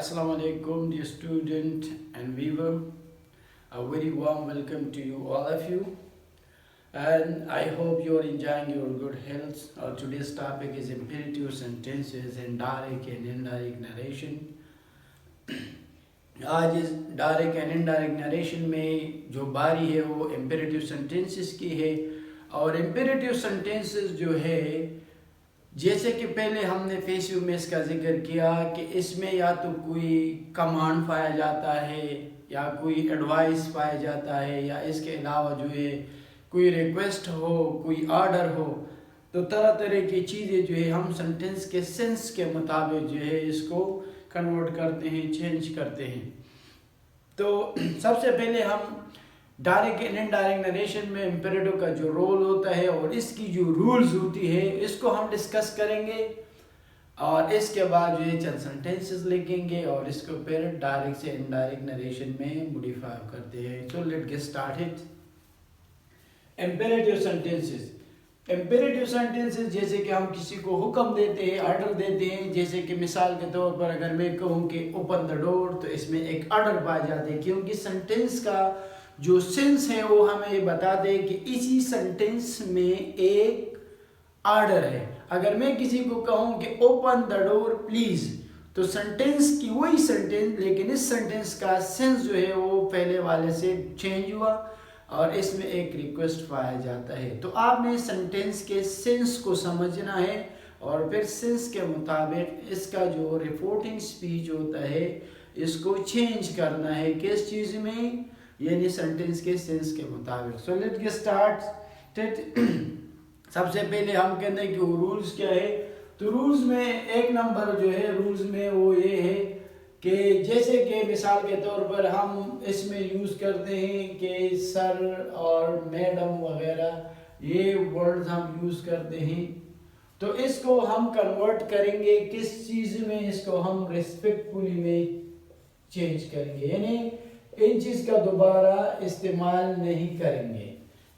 Assalamu alaikum, dear student and viewer. A very warm welcome to you, all of you. And I hope you are enjoying your good health. Today's topic is imperative sentences and direct and indirect narration. आज इस direct and indirect narration में जो बारी है वो imperative sentences की है। और इम्पेरेटिव सेंटेंसेस जो है, जैसे कि पहले हमने फेसिव में इसका जिक्र किया कि इसमें या तो कोई कमांड पाया जाता है या कोई एडवाइस पाया जाता है या इसके अलावा जो है कोई रिक्वेस्ट हो, कोई ऑर्डर हो। तो तरह तरह की चीज़ें जो है हम सेंटेंस के सेंस के मुताबिक जो है इसको कन्वर्ट करते हैं, चेंज करते हैं। तो सबसे पहले हम डायरेक्ट एंड इनडायरेक्ट नरेशन में इम्पेरेटिव का जो रोल होता है और इसकी जो रूल्स होती है इसको हम डिस्कस करेंगे। और इसके बाद जो है चंद सेंटेंसेस लिखेंगे और इसको फिर डायरेक्ट से इनडायरेक्ट नरेशन में मॉडिफाई करते हैं। So let get started. Imperative sentences. Imperative sentences जैसे कि हम किसी को हुक्म देते हैं, ऑर्डर देते हैं। जैसे कि मिसाल के तौर पर अगर मैं कहूँ कि ओपन द डोर, तो इसमें एक ऑर्डर पाए जाते हैं, क्योंकि सेंटेंस का जो सेंस है वो हमें ये बताते हैं कि इसी सेंटेंस में एक ऑर्डर है। अगर मैं किसी को कहूँ कि ओपन द डोर प्लीज, तो सेंटेंस की वही सेंटेंस, लेकिन इस सेंटेंस का सेंस जो है वो पहले वाले से चेंज हुआ और इसमें एक रिक्वेस्ट पाया जाता है। तो आपने सेंटेंस के सेंस को समझना है और फिर सेंस के मुताबिक इसका जो रिपोर्टिंग स्पीच होता है इसको चेंज करना है। किस चीज़ में? यानी सेंटेंस के सेंस के मुताबिक। So let get started. सबसे पहले हम कहते हैं कि रूल्स क्या है। तो रूल्स में एक नंबर जो है रूल्स में वो ये है कि जैसे कि मिसाल के तौर पर हम इसमें यूज़ करते हैं कि सर और मैडम वगैरह, ये वर्ड्स हम यूज़ करते हैं। तो इसको हम कन्वर्ट करेंगे किस चीज़ में? इसको हम रिस्पेक्टफुली में चेंज करेंगे, यानी इन चीज़ का दोबारा इस्तेमाल नहीं करेंगे।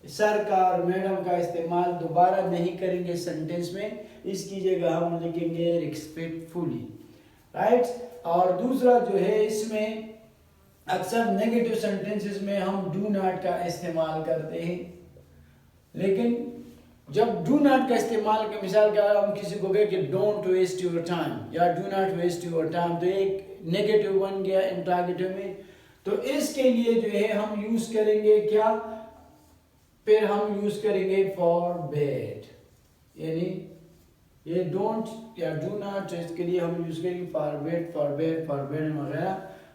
सर का और मैडम का इस्तेमाल दोबारा नहीं करेंगे सेंटेंस में, इसकी जगह हम लिखेंगे रिस्पेक्टफुली, राइट। और दूसरा जो है, इसमें अक्सर नेगेटिव सेंटेंसेस में हम डू नॉट का इस्तेमाल करते हैं। लेकिन जब डू नॉट का इस्तेमाल के मिसाल के हम किसी को कहें कि डोंट वेस्ट योर टाइम या do not waste your time, तो एक नेगेटिव बन गया इंट्रोगेटिव में। तो इसके लिए जो है हम यूज करेंगे क्या? फिर हम यूज करेंगे फॉरबिड, यानी ये डोंट या डू नॉट, इसके लिए हम यूज करेंगे फॉरबिड, फॉरबिड, फॉरबिड वगैरह।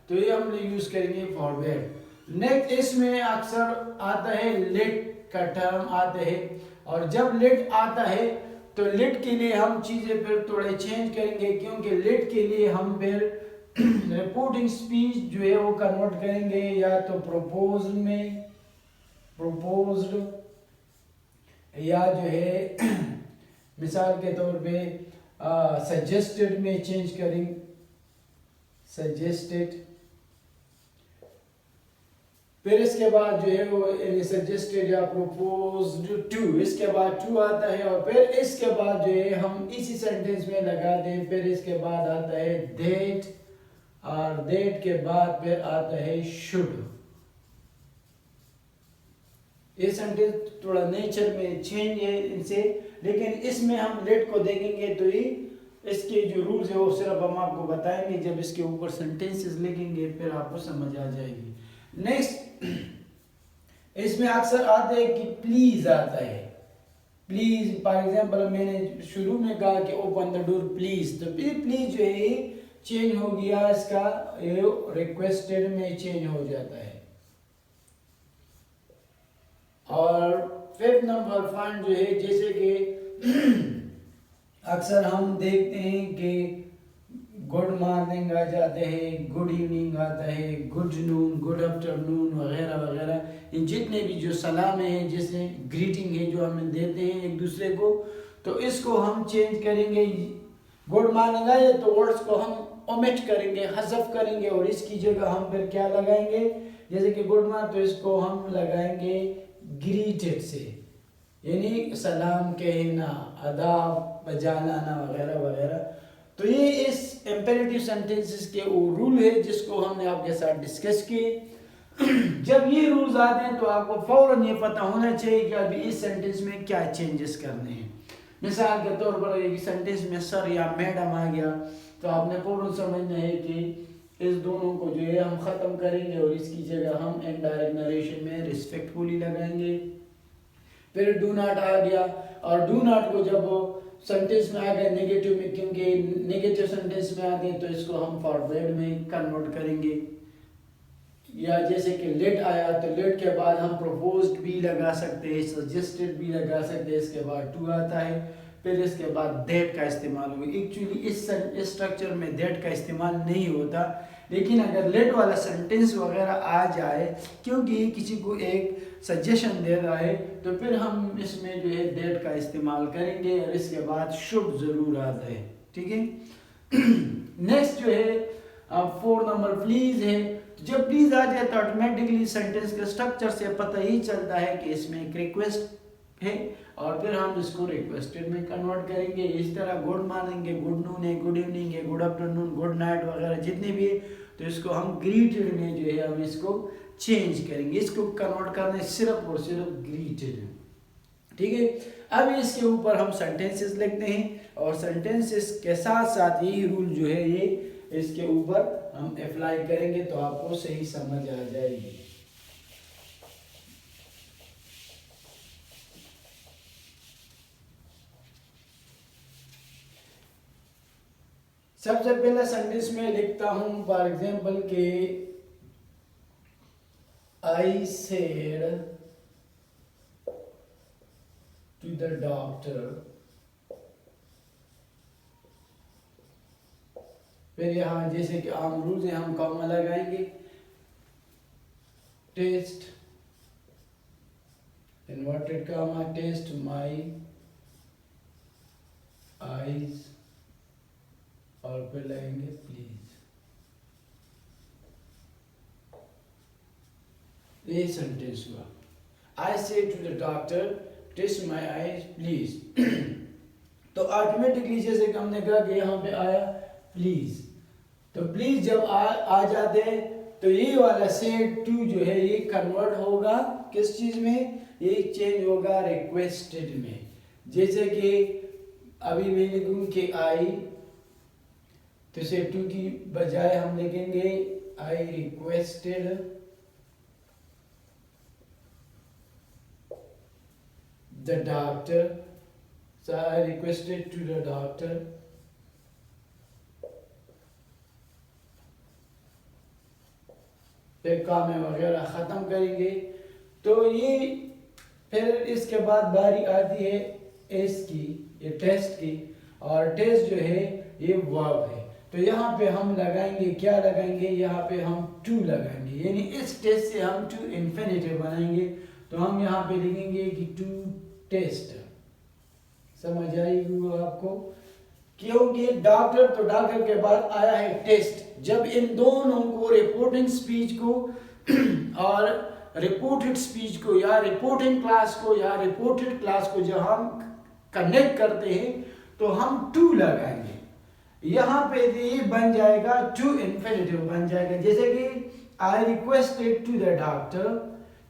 तो ये हम यूज करेंगे फॉरबिड। नेक्स्ट इसमें अक्सर आता है लेट का टर्म आते हैं, और जब लेट आता है तो लेट के लिए हम चीजें फिर थोड़े चेंज करेंगे, क्योंकि लेट के लिए हम फिर रिपोर्टिंग स्पीच जो है वो कन्वर्ट करेंगे या तो प्रोपोज में, प्रोपोज्ड, या जो है मिसाल के तौर पे सजेस्टेड में चेंज करेंगे, सजेस्टेड। फिर इसके बाद जो है वो सजेस्टेड या प्रोपोज्ड टू, इसके बाद टू आता है, और फिर इसके बाद जो है हम इसी सेंटेंस में लगा दें। फिर इसके बाद आता है दैट, और दैट के बाद फिर आता है शुड। ये सेंटेंस थोड़ा नेचर में चेंज है इनसे, लेकिन इसमें हम लेट को देखेंगे तो ये इसके जो रूल्स है वो सिर्फ हम आपको बताएंगे जब इसके ऊपर सेंटेंसेस लिखेंगे, फिर आपको समझ आ जाएगी। नेक्स्ट इसमें अक्सर आता है कि प्लीज आता है। प्लीज, फॉर एग्जांपल मैंने शुरू में कहा कि ओपन द डोर प्लीज, तो प्लीज जो है चेंज हो गया, इसका रिक्वेस्टेड में चेंज हो जाता है। और फिफ्थ नंबर पॉइंट जो है, जैसे कि अक्सर हम देखते हैं कि गुड मॉर्निंग आ जाते हैं, गुड इवनिंग आता है, गुड नून, गुड आफ्टरनून वगैरह वगैरह। इन जितने भी जो सलाम हैं, जैसे ग्रीटिंग है जो हम देते हैं एक दूसरे को, तो इसको हम चेंज करेंगे। गुड मॉर्निंग आए तो वर्ड्स को हम ओमिट करेंगे, हज़फ करेंगे, और इसकी जगह हम फिर क्या लगाएंगे? जैसे कि गुड मॉर्निंग, तो इसको हम लगाएंगे ग्रीटेड से, यानी सलाम कहना, आदाब बजा लाना वगैरह वगैरह। तो ये इस इम्पेरेटिव सेंटेंसेस के वो रूल है जिसको हमने आपके साथ डिस्कस किए। जब ये रूल्स आते हैं तो आपको फौरन ये पता होना चाहिए कि अभी इस सेंटेंस में क्या चेंजेस करने हैं। मिसाल के तौर पर एक सेंटेंस में सर या मैडम आ गया तो आपने फौरन समझना है कि इस दोनों को जो है हम ख़त्म करेंगे और इसकी जगह हम इनडायरेक्ट नरेशन में रिस्पेक्टफुली लगाएंगे। फिर डू नॉट आ गया और डू नॉट को जब सेंटेंस में आ गए नेगेटिव में, क्योंकि नेगेटिव सेंटेंस में आ गए तो इसको हम फॉरवर्ड में कन्वर्ट करेंगे। या जैसे कि लेट आया तो लेट के बाद हम प्रपोज्ड भी लगा सकते हैं, सजेस्टेड भी लगा सकते हैं, इसके बाद टू आता है, फिर इसके बाद दैट का इस्तेमाल होगा। एक्चुअली इस स्ट्रक्चर में दैट का इस्तेमाल नहीं होता, लेकिन अगर लेट वाला सेंटेंस वगैरह आ जाए क्योंकि किसी को एक सजेशन दे रहा है तो फिर हम इसमें जो है दैट का इस्तेमाल करेंगे और इसके बाद शुड ज़रूर आता है। ठीक है। नेक्स्ट जो है 4 नंबर प्लीज़ है। जब प्लीज आ जाए तो ऑटोमेटिकली सेंटेंस के स्ट्रक्चर से पता ही चलता है कि इसमें एक रिक्वेस्ट है और फिर हम इसको रिक्वेस्टेड में कन्वर्ट करेंगे। इस तरह गुड मॉर्निंग है, गुड नून है, गुड इवनिंग है, गुड आफ्टरनून, गुड नाइट वगैरह जितने भी है तो इसको हम ग्रीटेड में जो है हम इसको चेंज करेंगे, इसको कन्वर्ट करना है सिर्फ और सिर्फ ग्रीटेड। ठीक है। अब इसके ऊपर हम सेंटेंसेस लिखते हैं और सेंटेंसेस के साथ साथ यही रूल जो है ये इसके ऊपर हम अप्लाई करेंगे तो आपको सही समझ आ जाएगी। सबसे पहले सेंटेंस में लिखता हूं फॉर एग्जांपल के I said to the doctor. फिर यहाँ जैसे कि आम रूल्स है हम कॉमा लगाएंगे, test inverted comma test my eyes और फिर लगाएंगे प्लीज। ये सेंटेंस हुआ I say to the doctor test my eyes please. तो ऑटोमेटिकली जैसे कि हमने कहा कि यहाँ पे आया प्लीज, तो प्लीज जब आ जाते हैं तो ये वाला सेड टू जो है ये कन्वर्ट होगा किस चीज में, ये चेंज होगा रिक्वेस्टेड में। जैसे कि अभी मैं लिखूं कि आई तो से टू की बजाय हम लिखेंगे I requested the doctor, so I requested to the doctor। फिर काम वगैरह ख़त्म करेंगे। तो ये फिर इसके बाद बारी आती है एस की, ये टेस्ट की, और टेस्ट जो है ये वर्ब है। तो यहाँ पे हम लगाएंगे क्या लगाएंगे, यहाँ पे हम टू लगाएंगे, यानी इस टेस्ट से हम टू इन्फिनिटिव बनाएंगे। तो हम यहाँ पे लिखेंगे कि टू टेस्ट। समझ आएगी वो आपको, क्योंकि डॉक्टर तो डॉक्टर के बाद आया है टेस्ट। जब इन दोनों को रिपोर्टिंग स्पीच को और रिपोर्टेड स्पीच को या रिपोर्टिंग क्लास को या रिपोर्टेड क्लास को जब हम कनेक्ट करते हैं तो हम टू लगाएंगे। यहाँ पे ये बन जाएगा टू इन्फिनिटिव बन जाएगा। जैसे कि I requested to the doctor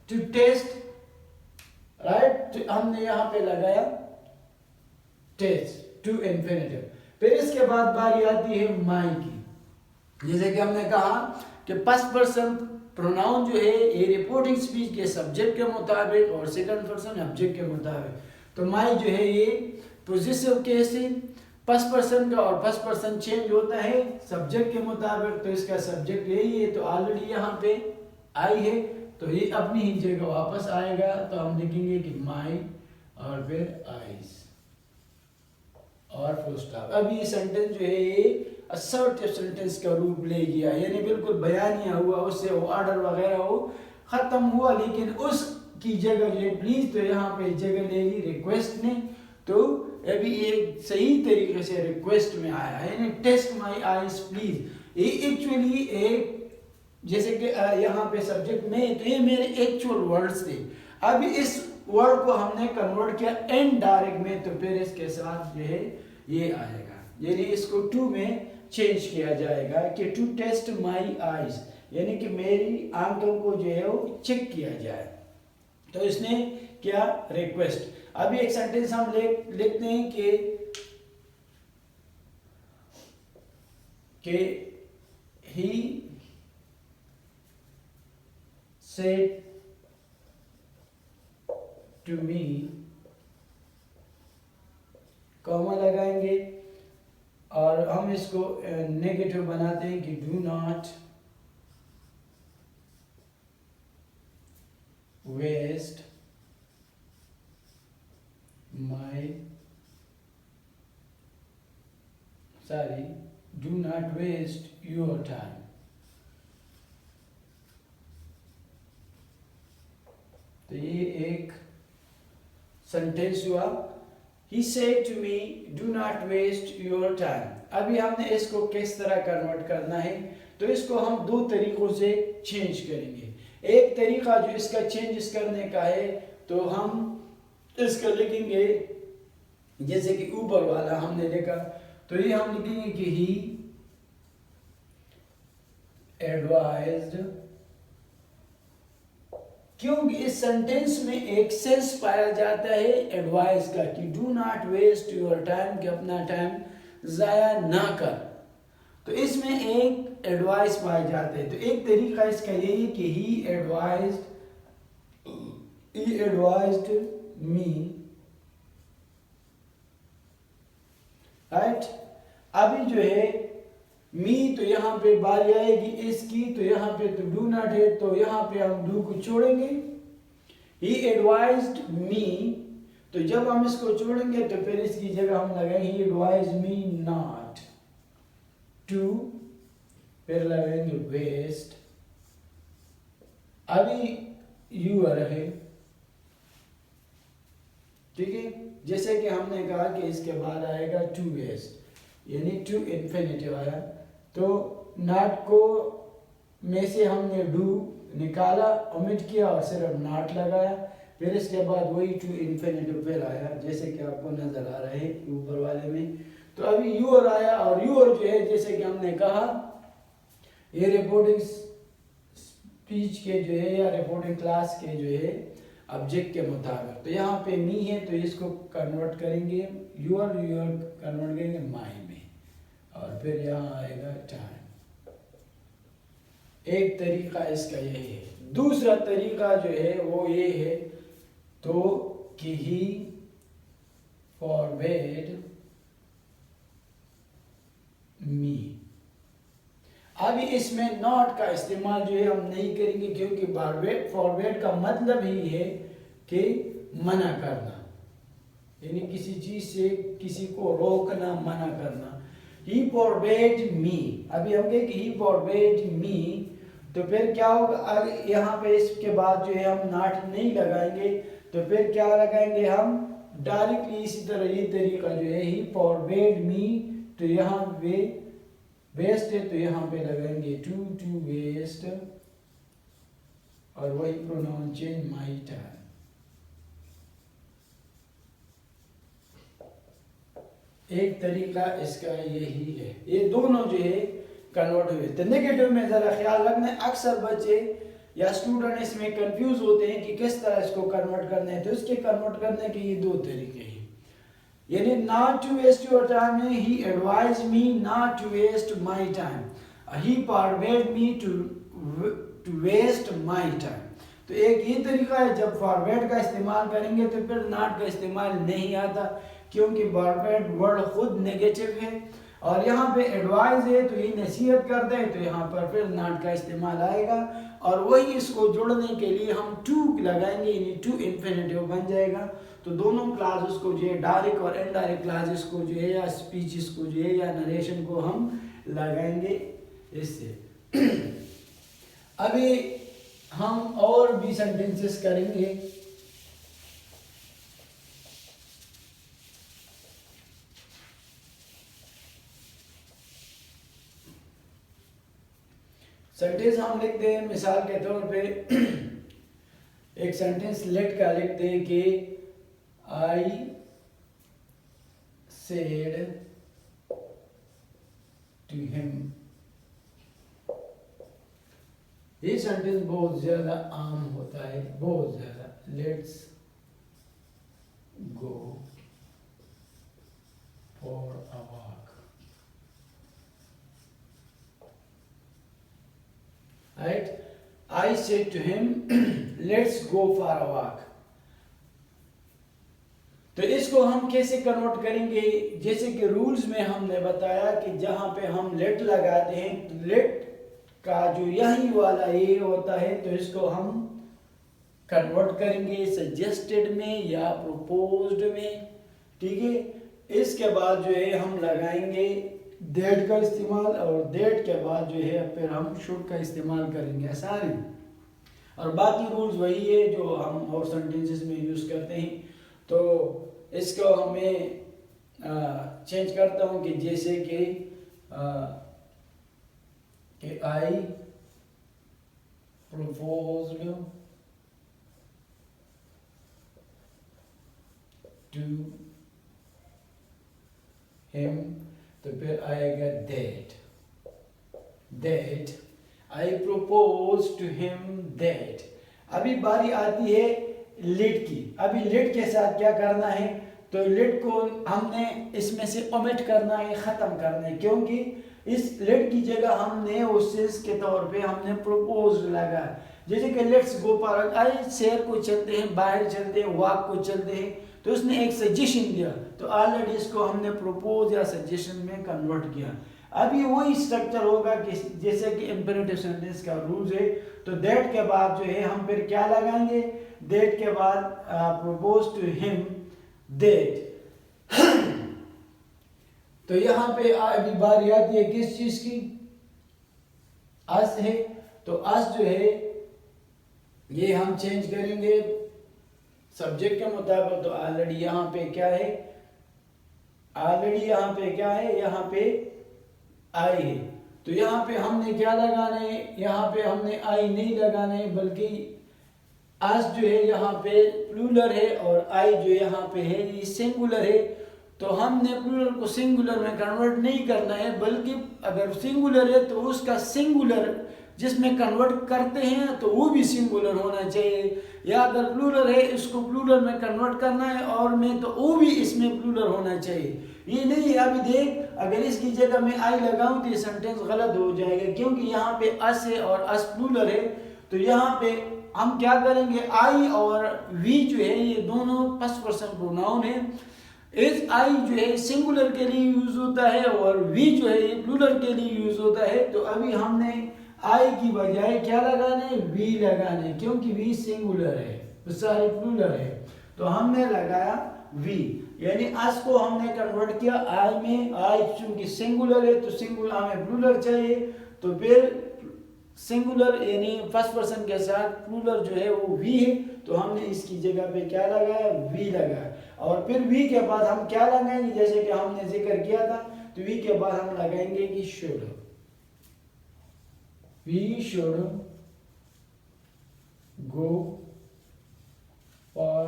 to test, right, हमने यहाँ पे लगाया टेस्ट टू इन्फिनिटिव। फिर इसके बाद बारी आती है माई की। जैसे कि हमने कहा कि फर्स्ट पर्सन प्रोनाउन जो है ये रिपोर्टिंग स्पीच के सब्जेक्ट के मुताबिक और सेकंड पर्सन ऑब्जेक्ट के मुताबिक। तो माई जो है ये पोजेसिव केस है, फर्स्ट पर्सन का और फर्स्ट पर्सन चेंज होता है सब्जेक्ट के मुताबिक। तो इसका सब्जेक्ट यही है, तो ऑलरेडी यहाँ पे आई है तो ये अपनी ही जगह वापस आएगा। तो हम लिखेंगे कि माई और फिर आईज और फुल स्टॉप। अब ये सेंटेंस जो है ये असर्टिव सेंटेंस का रूप ले गया, यानी बिल्कुल बयानिया हुआ, उससे वो ऑर्डर वगैरह वो खत्म हुआ, लेकिन उसकी जगह ले प्लीज तो यहाँ पे जगह ले ली रिक्वेस्ट ने। तो अभी एक सही तरीके से रिक्वेस्ट में आया है, यानी टेस्ट माई आईज प्लीज। ये एक्चुअली एक जैसे कि यहाँ पे सब्जेक्ट में, तो ये मेरे एक्चुअल वर्ड्स थे। अब इस वर्ड को हमने कन्वर्ट किया इनडायरेक्ट में, तो फिर इसके साथ जो है ये आएगा। यानी इसको टू में चेंज किया जाएगा कि टू टेस्ट माई आईज, यानी कि मेरी आंखों को जो है वो चेक किया जाए। तो इसने क्या रिक्वेस्ट। अभी एक सेंटेंस हम लिखते हैं कि he said to me, comma लगाएंगे और हम इसको नेगेटिव बनाते हैं कि do not waste do not waste your time। तो ये एक सेंटेंस हुआ, he said to me do not waste your time। अभी हमने इसको किस तरह कन्वर्ट करना है, तो इसको हम दो तरीकों से चेंज करेंगे। एक तरीका जो इसका चेंजेस करने का है, तो हम इसका लिखेंगे जैसे कि ऊपर वाला हमने लिखा, तो ये हम लिखेंगे कि ही एडवाइज्ड, क्योंकि इस सेंटेंस में एक सेंस पाया जाता है एडवाइस का कि do not waste your time, कि अपना टाइम जाया ना कर। तो इसमें एक एडवाइस पाए जाते हैं। तो एक तरीका इसका यही कि ही एडवाइज्ड मी, राइट। अभी जो है मी, तो यहाँ पे बारी आएगी इसकी, तो यहाँ पे तो डू नॉट है, तो यहाँ पे हम डू को छोड़ेंगे। ही एडवाइज्ड मी, तो जब हम इसको छोड़ेंगे तो फिर इसकी जगह हम लगाएंगे ही एडवाइज्ड मी नॉट टू, फिर लगाएंगे वेस्ट। अभी यू रहे, ठीक है। जैसे कि हमने कहा कि इसके बाद आएगा टू वेस्ट, यानी टू इन्फिनिटिव आया, तो नॉट को में से हमने डू निकाला, ओमिट किया और सिर्फ नॉट लगाया, फिर इसके बाद वही टू इन्फिनिटिव फिर आया, जैसे कि आपको नजर आ रहा है ऊपर वाले में। तो अभी यूर आया, और यूर जो है जैसे कि हमने कहा ये रिपोर्टिंग स्पीच के जो है या रिपोर्टिंग क्लास के जो है ऑब्जेक्ट के मुताबिक। तो यहाँ पे मी है, तो इसको कन्वर्ट करेंगे यूर कन्वर्ट करेंगे माई में, और फिर यहाँ आएगा टाइम। एक तरीका इसका यही है। दूसरा तरीका जो है वो ये है, तो कि ही फॉरवेड मी। अभी इसमें नॉट का इस्तेमाल जो है हम नहीं करेंगे, क्योंकि फॉरवर्ड का मतलब ही है कि मना करना, यानी किसी चीज से किसी को रोकना, मना करना। ही फॉरवर्ड मी, अभी हम कहें कि ही फॉरवर्ड मी, तो फिर क्या होगा, यहाँ पे इसके बाद जो है हम नॉट नहीं लगाएंगे, तो फिर क्या लगाएंगे हम डायरेक्टली इसी तरह। ये तरीका जो है ही फॉरवर्ड मी, तो यहाँ वेस्ट है, तो यहाँ पे लगाएंगे टू वेस्ट, और वही प्रोनाउन चेंज माई टाइम। एक तरीका इसका यही है। ये दोनों जो है कन्वर्ट हुए। तो नेगेटिव में जरा ख्याल रखना, अक्सर बच्चे या स्टूडेंट इसमें कंफ्यूज होते हैं कि किस तरह इसको कन्वर्ट करना है। तो इसके कन्वर्ट करने के ये दो तरीके हैं, यानी not to waste your time है, he advised me not to waste my time, he forbade me to waste my time। तो एक ये तरीका है, जब फॉरवर्ड का इस्तेमाल करेंगे तो फिर नॉट का इस्तेमाल नहीं आता, क्योंकि फॉरवर्ड वर्ड खुद नेगेटिव है, और यहाँ पे एडवाइस है तो ये नसीहत करते हैं, तो यहाँ पर फिर नॉट का इस्तेमाल आएगा, और वही इसको जोड़ने के लिए हम टू लगाएंगे, यानी टू इन्फिनिटिव बन जाएगा। तो दोनों क्लासेस को जो है, डायरेक्ट और इनडायरेक्ट क्लासेस को जो है, या स्पीचेस को जो है, या नरेशन को हम लगाएंगे इससे। अभी हम और भी सेंटेंसेस करेंगे। सेंटेंस हम लिखते हैं मिसाल के तौर पे एक सेंटेंस लेट का लिखते हैं कि I said to him। ये सेंटेंस बहुत ज्यादा आम होता है, बहुत ज्यादा। Let's go for a walk. Right, I said to him let's go for a walk. तो इसको हम कैसे कन्वर्ट करेंगे? जैसे कि रूल्स में हमने बताया कि जहां पे हम लेट लगाते हैं, लेट का जो यही वाला ये होता है, तो इसको हम कन्वर्ट करेंगे सजेस्टेड में या प्रोपोज्ड में। ठीक है, इसके बाद जो है हम लगाएंगे दैट का इस्तेमाल, और दैट के बाद जो है फिर हम शुड का इस्तेमाल करेंगे। आसान है। और बाकी रूल्स वही है जो हम और सेंटेंसेस में यूज करते हैं। तो इसको हमें चेंज करता हूं कि जैसे कि आई प्रपोज्ड टू हिम, तो फिर आएगा that I propose to him that. अभी बारी आती है लेट की। अभी लेट के साथ क्या करना है? तो लेट को हमने इसमें से ओमिट करना है, खत्म करना है, क्योंकि इस लेट की जगह हमने उस के तौर पे हमने प्रपोज लगा। जैसे कि लेट्स गो फॉर, आई शहर को चलते हैं, बाहर चलते हैं, वॉक को चलते हैं, तो उसने एक सजेशन दिया, तो ऑलरेडी इसको हमने प्रपोज या सजेशन में कन्वर्ट किया। अभी वही स्ट्रक्चर होगा कि जैसे कि इंपेरेटिव सेंटेंस का रूल है। तो दैट के बाद जो है हम फिर क्या लगाएंगे? दैट के बाद प्रपोज टू हिम दैट। तो यहां पे अभी बारी आती है किस चीज की? अस है। तो अस जो है ये हम चेंज करेंगे सब्जेक्ट के मुताबिक। तो ऑलरेडी यहां पे क्या है? ऑलरेडी यहां पे क्या है? यहां पे आई है। तो यहाँ पे हमने क्या लगाना है? यहाँ पे हमने आई नहीं लगाना है, बल्कि अस जो है यहाँ पे प्लूरल है और आई जो यहाँ पे है ये सिंगुलर है। तो हमने प्लूरल को सिंगुलर में कन्वर्ट नहीं करना है, बल्कि अगर सिंगुलर है तो उसका सिंगुलर जिसमें कन्वर्ट करते हैं तो वो भी सिंगुलर होना चाहिए, या अगर प्लूरल है इसको प्लूरल में कन्वर्ट करना है और में तो वो भी इसमें प्लूरल होना चाहिए। ये नहीं है। अभी देख, अगर इसकी जगह मैं आई लगाऊं तो ये सेंटेंस गलत हो जाएगा, क्योंकि यहाँ पे अस है और अस प्लूरल है। तो यहाँ पे हम क्या करेंगे? आई और वी जो है ये दोनों फर्स्ट पर्सन प्रोनाउन है। इस आई जो है सिंगुलर के लिए यूज होता है और वी जो है ये प्लूरल के लिए यूज होता है। तो अभी हमने आई की बजाय क्या लगाने? वी लगाने, क्योंकि वी सिंगुलर है, सारे प्लूरल है। तो हमने लगाया वी, यानी अस को हमने कन्वर्ट किया आई में। आई चूंकि सिंगुलर है तो सिंगुलर हमें प्लूरल चाहिए, तो फिर सिंगुलर यानी फर्स्ट पर्सन के साथ प्लूरल जो है वो वी है। तो हमने इसकी जगह पे क्या लगाया? वी लगाया। और फिर वी के बाद हम क्या लगाएंगे? जैसे कि हमने जिक्र किया था, तो वी के बाद हम लगाएंगे कि should. We should go for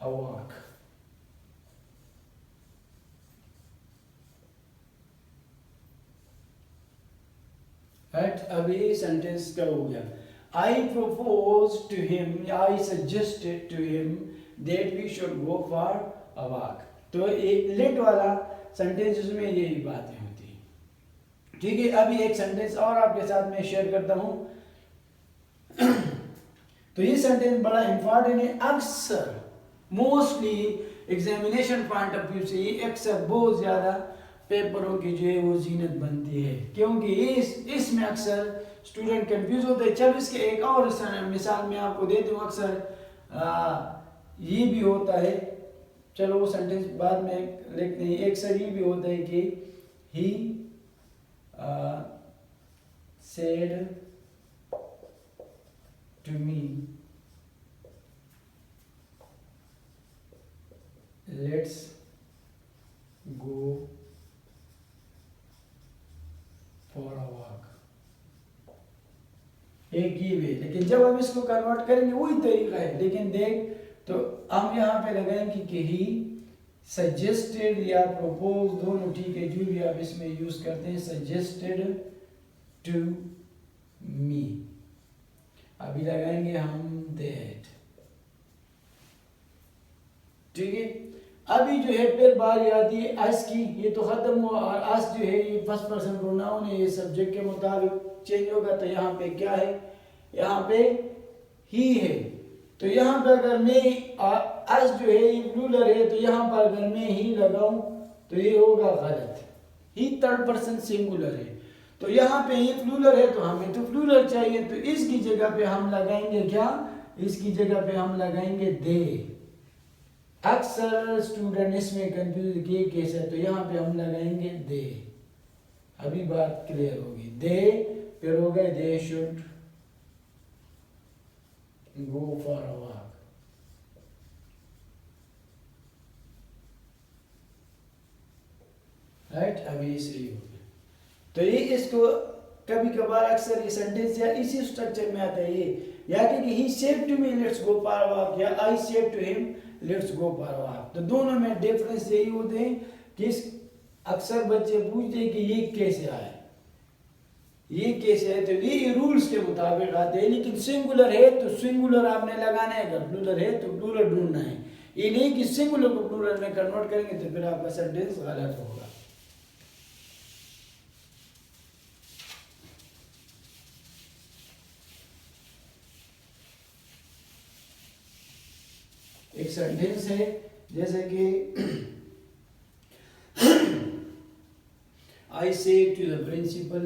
a walk. Right? अभी सेंटेंस क्या हो गया? I proposed to him, I suggested to him that we should go for a walk. तो एक लेट वाला सेंटेंस में यही बातें होती है। ठीक है, अभी एक सेंटेंस और आपके साथ मैं शेयर करता हूं। तो ये सेंटेंस बड़ा इंपॉर्टेंट है। अक्सर mostly examination point of view से ये अक्सर बहुत ज्यादा पेपरों की जो है वो जीनत बनती है, क्योंकि इसमें अक्सर स्टूडेंट कंफ्यूज होते हैं। चल इसके एक और मिसाल मैं आपको दे दूं। अक्सर ये भी होता है, चलो वो सेंटेंस बाद में लिखते हैं। एक सर ये भी होता है कि ही said to me, let's go for a walk। एक ये भी, लेकिन जब हम इसको कन्वर्ट करेंगे वही तरीका है। लेकिन देख, तो हम यहाँ पे लगाएंगे कि ही सजेस्टेड या प्रपोज दोनों ठीक है, जो भी आप इसमें यूज करते हैं। सजेस्टेड टू मी, अभी लगाएंगे हम दैट, ठीक है। अभी जो है फिर बारी आती है अस की, ये तो खत्म हुआ, और अस जो है ये फर्स्ट पर्सन प्रोनाउन है, ये सब्जेक्ट के मुताबिक चेंज होगा। तो यहाँ पे क्या है, यहाँ पे ही है। तो यहाँ पे अगर मैं अस जो है ये प्लूरल है, तो यहाँ पर अगर मैं ही लगाऊं तो ये होगा गलत। ही थर्ड पर्सन सिंगुलर है, तो यहाँ पे ये प्लूरल है, तो हमें तो प्लूरल चाहिए। तो इसकी जगह पे हम लगाएंगे क्या, इसकी जगह पे हम लगाएंगे दे। अक्सर स्टूडेंट इसमें कंफ्यूज किए कैसे, तो यहाँ पे हम लगाएंगे दे। अभी बात क्लियर होगी। दे फिर हो गए they should go for a walk. Right, अभी सही हो गया। तो ये इसको कभी कभार अक्सर ये सेंटेंस या इसी स्ट्रक्चर में आता है ये, या कि he said to me let's go for a walk, या I said to him let's go for a walk. तो दोनों में डिफरेंस यही होते हैं कि अक्सर बच्चे पूछते हैं कि ये कैसे आए, ये कैसे है, तो ये रूल्स के मुताबिक आते हैं। लेकिन सिंगुलर है तो सिंगुलर आपने लगाना है, अगर प्लूरल है तो प्लूरल ढूंढना है। ये नहीं कि सिंगुलर को प्लूरल में कन्वर्ट करेंगे तो फिर आपका सेंटेंस गलत होगा। एक सेंटेंस है जैसे कि I say to the principal,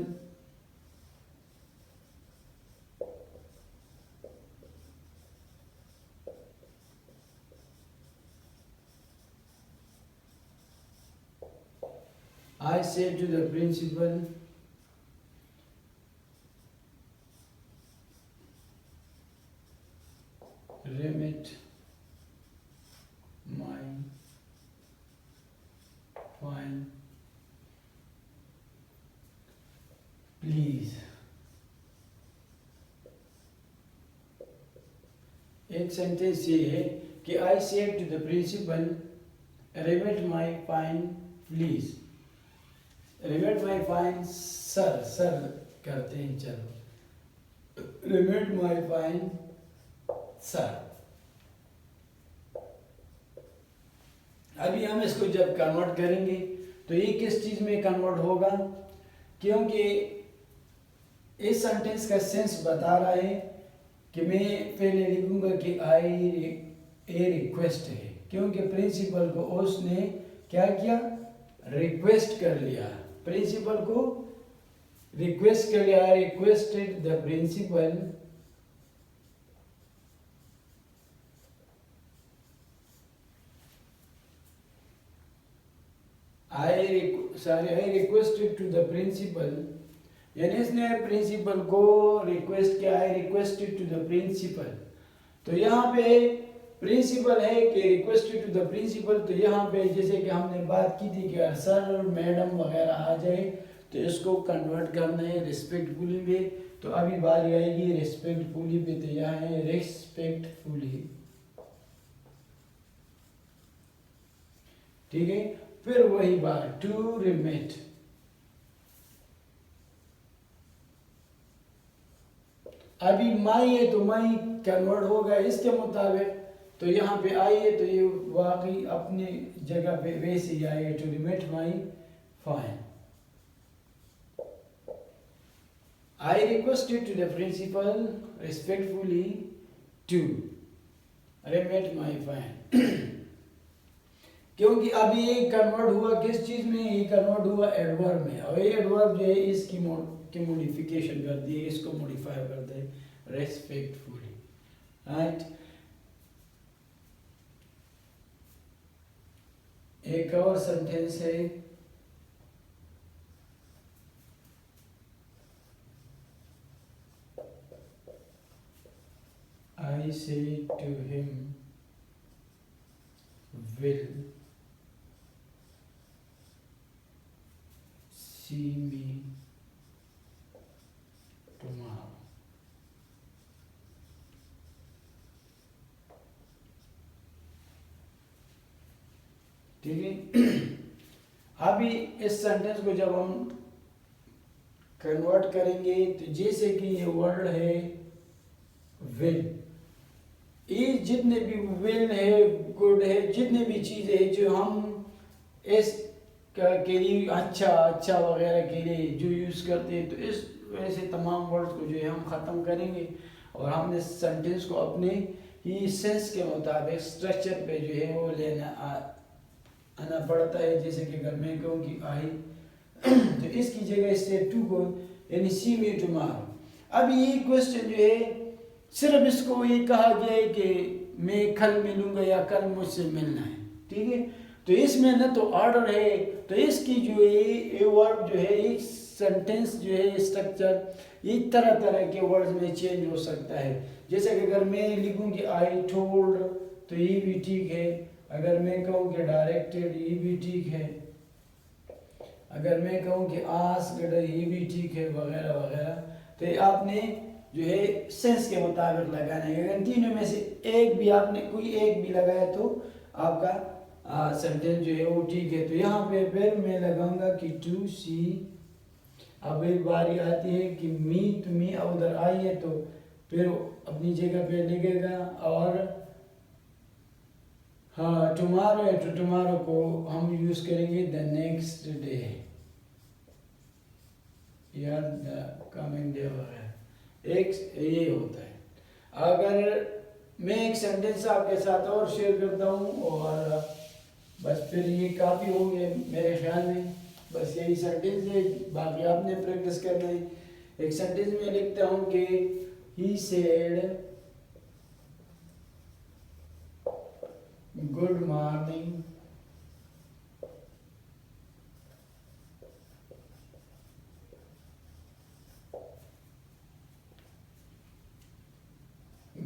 I say to the principal, remit my fine please. एक सेंटेंस ये है कि I said to the principal remit my fine please. Remit my fine sir, sir करते हैं चलो, रिमिट माई फाइन सर। अभी हम इसको जब कन्वर्ट करेंगे तो ये किस चीज में कन्वर्ट होगा, क्योंकि इस सेंटेंस का सेंस बता रहा है कि मैं पहले लिखूंगा कि आई ए रिक्वेस्ट है, क्योंकि प्रिंसिपल को उसने क्या किया, रिक्वेस्ट कर लिया। प्रिंसिपल को रिक्वेस्ट कर लिया, requested the principal I requested to the principal, यानी इसने प्रिंसिपल को रिक्वेस्ट किया, I requested to the principal. तो यहाँ पे प्रिंसिपल है कि रिक्वेस्टेड टू द प्रिंसिपल, तो यहाँ पे जैसे कि हमने बात की थी कि सर मैडम वगैरह आ जाए तो इसको कन्वर्ट करना है रिस्पेक्टफुली में। तो अभी बारी आएगी रिस्पेक्टफुली पे, तो यहाँ है रिस्पेक्टफुली, ठीक है। फिर वही बात टू रिमिट, अभी माई है तो माई कन्वर्ट होगा इसके मुताबिक, तो यहाँ पे आई है तो ये वाकई अपनी जगह पे वैसे ही आएगा, to remit my fine. I requested to the principal respectfully to remit my fine. क्योंकि अभी ये कन्वर्ट हुआ किस चीज में, ये कन्वर्ट हुआ एडवर्ब में, और ये एडवर्ब जो है इसकी मॉडिफिकेशन कर दी है, इसको मॉडिफाई कर दे रेस्पेक्टफुली, राइट। एक और सेंटेंस है, I say to him will see me tomorrow। ठीक है। अभी इस सेंटेंस को जब हम कन्वर्ट करेंगे तो जैसे कि ये वर्ड है विल, ये जितने भी विल है, गुड है, जितने भी चीज़ें है जो हम इस के लिए अच्छा वगैरह के लिए जो यूज़ करते हैं, तो इस वजह से तमाम वर्ड्स को जो है हम ख़त्म करेंगे और हमने सेंटेंस को अपने ही सेंस के मुताबिक स्ट्रक्चर पे जो है वो लेना आना पड़ता है। जैसे कि अगर मैं कहूँ कि आई तो इसकी जगह स्टेप 2 को यानी सी मी टुमारो। अब ये क्वेश्चन जो है सिर्फ इसको ये कहा गया है कि मैं कल मिलूंगा या कल मुझसे मिलना है, ठीक है। तो इसमें ना तो ऑर्डर है, तो इसकी जो है ये वर्ब जो है एक सेंटेंस जो है स्ट्रक्चर ये तरह तरह के वर्ड्स में चेंज हो सकता है। जैसे कि अगर मैं लिखूं कि आई टोल्ड तो ये भी ठीक है, अगर मैं कहूँ कि डायरेक्टेड ये भी ठीक है, अगर मैं कहूँ कि आस्क्ड ये भी ठीक है, वगैरह वगैरह। तो आपने जो है सेंस के मुताबिक लगाना है। अगर तीनों में से एक भी आपने कोई एक भी लगाया तो आपका सेंटेंस जो है वो ठीक है। तो यहाँ पे फिर मैं लगाऊंगा कि टू सी। अब एक बारी आती है कि मी, तो मी उधर आई है तो फिर अपनी जगह पे लिखेगा। और हाँ टुमारो है तो टुमारो को हम यूज़ करेंगे द नेक्स्ट डे या द कमिंग डे वगैरह, एक ये होता है। अगर मैं एक सेंटेंस आपके साथ और शेयर करता हूँ और बस फिर ये काफ़ी होंगे मेरे ख्याल में। बस यही सेंटेंस है, बाकी आपने प्रैक्टिस करना है। एक सेंटेंस में लिखता हूँ कि he said good morning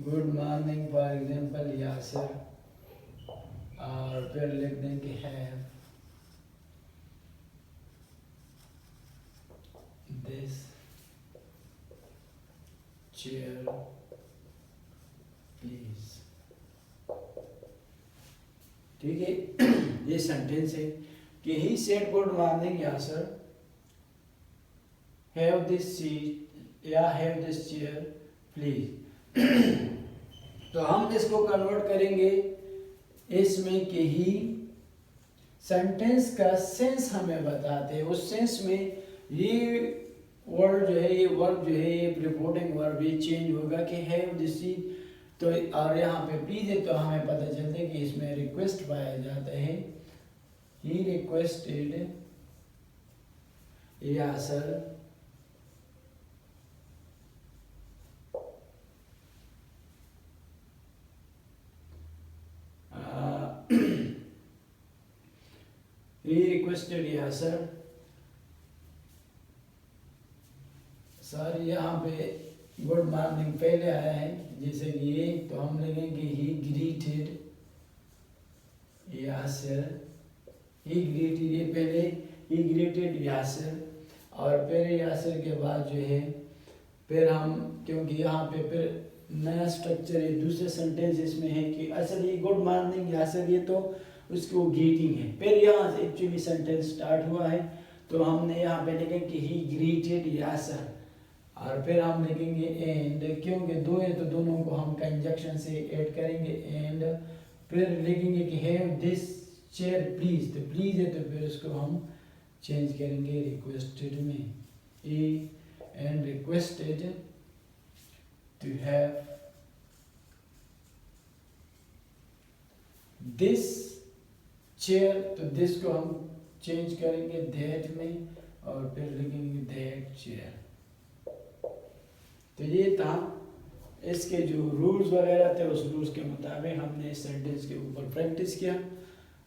good morning for example Yasir, और फिर लिख देंगे हैव दिस चेयर प्लीज, ठीक है। ये सेंटेंस है कि he said good morning Yasir, have this seat या हैव दिस चेयर प्लीज। तो हम इसको कन्वर्ट करेंगे इसमें कि ही सेंटेंस का सेंस हमें बताते हैं। उस सेंस में ये वर्ड जो है, ये वर्ब जो है, ये रिपोर्टिंग वर्ब ये चेंज होगा कि हैव दिस सीट। तो और यहाँ पे प्लीज है तो हमें पता चलता है कि इसमें रिक्वेस्ट पाया जाता है। ही रिक्वेस्टेड यासर he requested यासर। सर यहाँ पे गुड मॉर्निंग पहले आया है, जैसे कि ये, तो हम लिखेंगे ही ग्रीटेड यासर। ही ग्रीटेड, ये पहले ही ग्रीटेड यासर, और फिर यासर के बाद जो है फिर हम, क्योंकि यहाँ पे फिर नया स्ट्रक्चर है दूसरे सेंटेंस इसमें है कि असल ये गुड मॉर्निंग यासर, ये तो उसको ग्रीटिंग है। फिर यहाँ से एक्चुअली सेंटेंस स्टार्ट हुआ है, तो हमने यहाँ पे लिखेंगे कि ही ग्रीटेड यासर, और फिर हम लिखेंगे एंड, क्योंकि दो है तो दोनों को हम कंजक्शन से ऐड करेंगे एंड। फिर लिखेंगे कि हैव दिस चेयर प्लीज, तो प्लीज है तो फिर उसको हम चेंज करेंगे रिक्वेस्टेड में, a and requested to have this chair, तो दिस को हम चेंज करेंगे दैट में, और फिर लिखेंगे दैट चेयर। तो ये था इसके जो रूल्स वगैरह थे, उस रूल्स के मुताबिक हमने इस सेंटेंस के ऊपर प्रैक्टिस किया,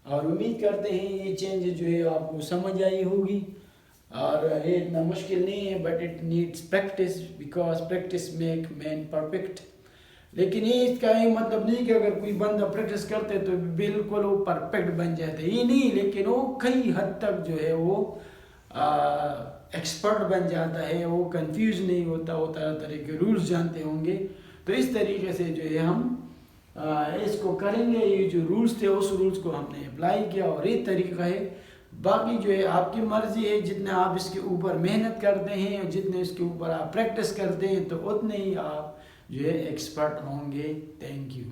और उम्मीद करते हैं ये चेंज जो है आपको समझ आई होगी। और ये इतना मुश्किल नहीं है, but it needs practice, because practice make man perfect. लेकिन ये इसका ये मतलब नहीं कि अगर कोई बंदा प्रैक्टिस करते तो बिल्कुल वो परफेक्ट बन जाते, ये नहीं, लेकिन वो कई हद तक जो है वो एक्सपर्ट बन जाता है, वो कंफ्यूज नहीं होता, वो तरह तरह के रूल्स जानते होंगे। तो इस तरीके से जो है हम इसको करेंगे, ये जो रूल्स थे उस रूल्स को हमने अप्लाई किया और ये तरीका है। बाकी जो है आपकी मर्ज़ी है, जितने आप इसके ऊपर मेहनत करते हैं और जितने इसके ऊपर आप प्रैक्टिस करते हैं तो उतने ही आप जो है एक्सपर्ट होंगे। Thank you.